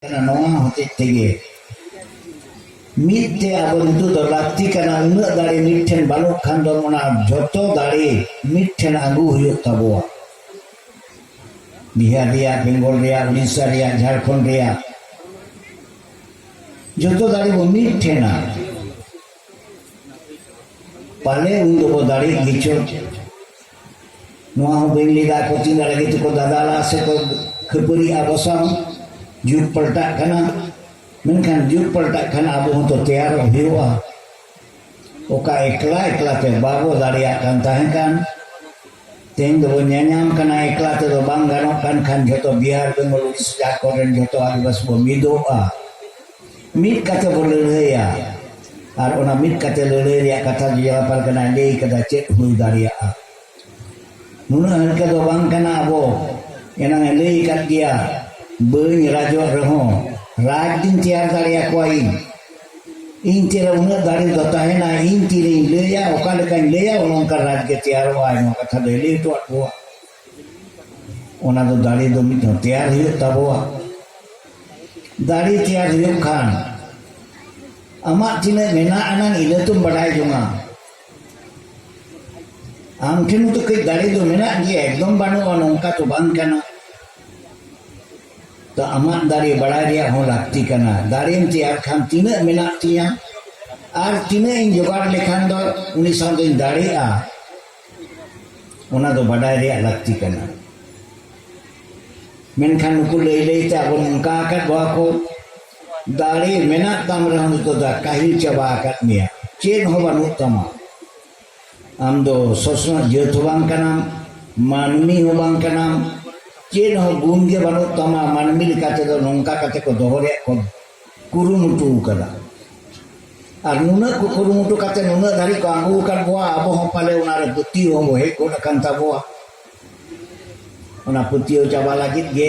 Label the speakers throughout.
Speaker 1: karena noah hotik tege mitte abon itu dolakti karena unuk dari mitten baluk kandor mana joto dari mitten agu huyuk tabua Bihar dia, Bengal dia, Odisha dia, Jharkhand dia joto dari bo mitten na pale undu bo dari gicot noah bengli da ko tinggal lagi tu ko dadala se ko kepuri abosang juk pertak kana menkan juk pertak kana abu untuk tiar hiwa oka ekla te babo dari akan tahankan tenggo nyanyam kana ekla te bangga kan kan joto biar Bengal Odisha Jharkhand joto adibas bo midoa mit kata boleh ya ar ona mit kata lele ya kata jawab kana dei kata cek hu dari a nuna ka do bang kana abo enang lei kat dia beuh rajo reho rajin tiar dari akuain inti rauna dari dotahena inti leya okal kan leya onongkar raj ke tiar wa no kata dele to atwa ona do dari do mit tiar hiu tabwa dari tiar hiu khan amak tina mena anang ile tum badai junga amkin tu ke dari do mena dia ekdom banu onongka to bang kana तो अमात दारी बड़ा रिया हो लागती कना दारी में तियार खान तीना मिना तिया आर तीना इन जुगाड़ लेखान दो उन्हीं साल दिन दारी आ उन्हें तो बड़ा रिया लागती कना मेनखान उनको ले ते अब उनका आकर बुआ को दारी मिना तम रहने तो दा काहिल चबा आकर मिया चेन हो बनु तमा हम दो सोचना जोतवान का नाम मानवी हो बांग का नाम चेन हो गुण के बनो तमा मानवी लिखाते तो नौका कते को दोहरे को कुरुमुटु कदा और नुना को कुरुमुटु कते नुना धारी को आंगु कर बुआ अब हम पाले उनारे पुती हो मोहे को कंता बुआ उना पुती हो चाबा लगी गे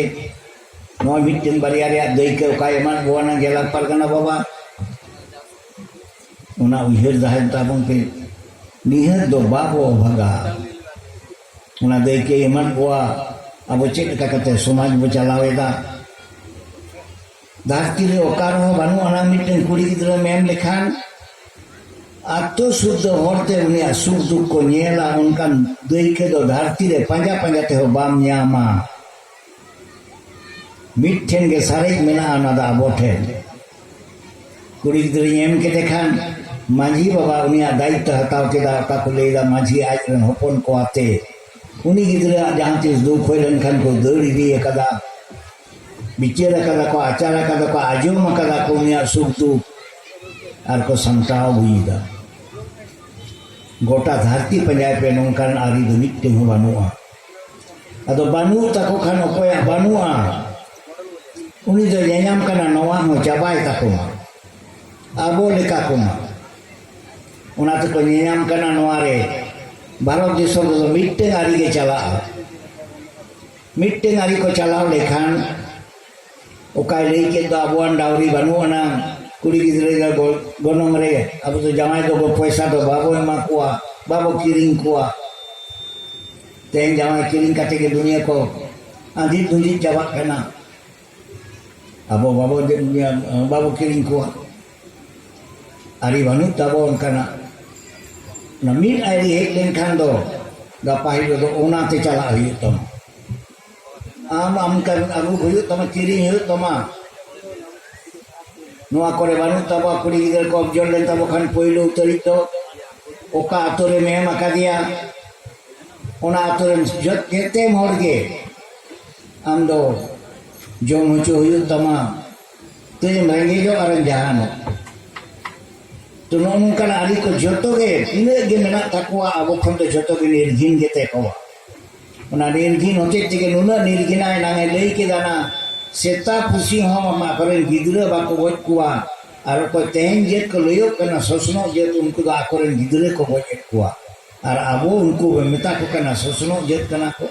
Speaker 1: नो मिटिन बरिया रे दई के काय मान बुआ ना गेला पर कना बाबा उना उहेर दाहन ताबुं पे निहर दो बाबो भगा उना दई के मान बुआ अब चेक कते समाज बचालावेदा धरती रे ओकार हो बानु अना मिटन कुड़ी गिद्रा मेम लेखान आतो शुद्ध होते उनिया सुख दुख को नेला उनका देखे दो धरती रे पंजा पंजा ते हो बाम न्यामा मिठेन के सारे मेना अनादा बोठे कुड़ी गिद्रा एम के देखान माझी बाबा उनिया दायित्व हताव के दा ता को लेदा माझी आज रन होपन को आते उन्हीं गिद्रा जहाँ चीज दुख हो लनखान को दौड़ी दिए कदा बिचेरा कदा को आचारा कदा को आजोम कदा को उनिया सुख दुख आर को समताव हुईदा गोटा धरती पंजाब पे नौकान आरी दो मिट्टी हो बानुआ अदो बानु तको खान ओकोया बानुआ उन्हीं दो ययाम कना नवा हो चाबाय तको आबो लेका को उना तको ययाम कना नवारे भारत देश मिट्टें आरी के चला मिट्टें आरी को चलाव लेखान ओकाय लेके तो अबुआन डावरी बनुआना कुड़ी गिद्रे का गोनोंग रे अब तो जमाई तो पैसा तो बाबो एमा कुआ बाबो किरिंग कुआ तेन जमाई किरिंग काटे के दुनिया को आधी दुनिया जवाब करना अब बाबो किरिंग कुआ आरी बनु तबो उनका नमीन आयरी एक दिन खान दो गपाही दो ओना ते चला हुई तम आम कर अगु हुई तम किरी हुई तमा नोआ करे बानु तबा कुड़ी गिदर को अब्जोर लेन तबो खान पोइलो उतरी तो ओका आतोरे में मका दिया ओना आतोरे जत केते मोड़ के आम दो जो मुचो हुई तमा ते महंगे जो अरन जहानो तो नौका आरी को जोतोगे इने गे मेना तकवा अब खन तो जोतोगे निर्घिन गे तेकवा उना निर्घिन होते तिगे नुना निर्घिना नांगे लेई के दाना सेता पुसी हो मा करे गिदरे बाको गोज कुआ आर को तेन जेत को लयो कना सोसनो जेत उनको दा करे गिदरे को गोज कुआ आर अब उनको मेता को कना सोसनो जेत कना को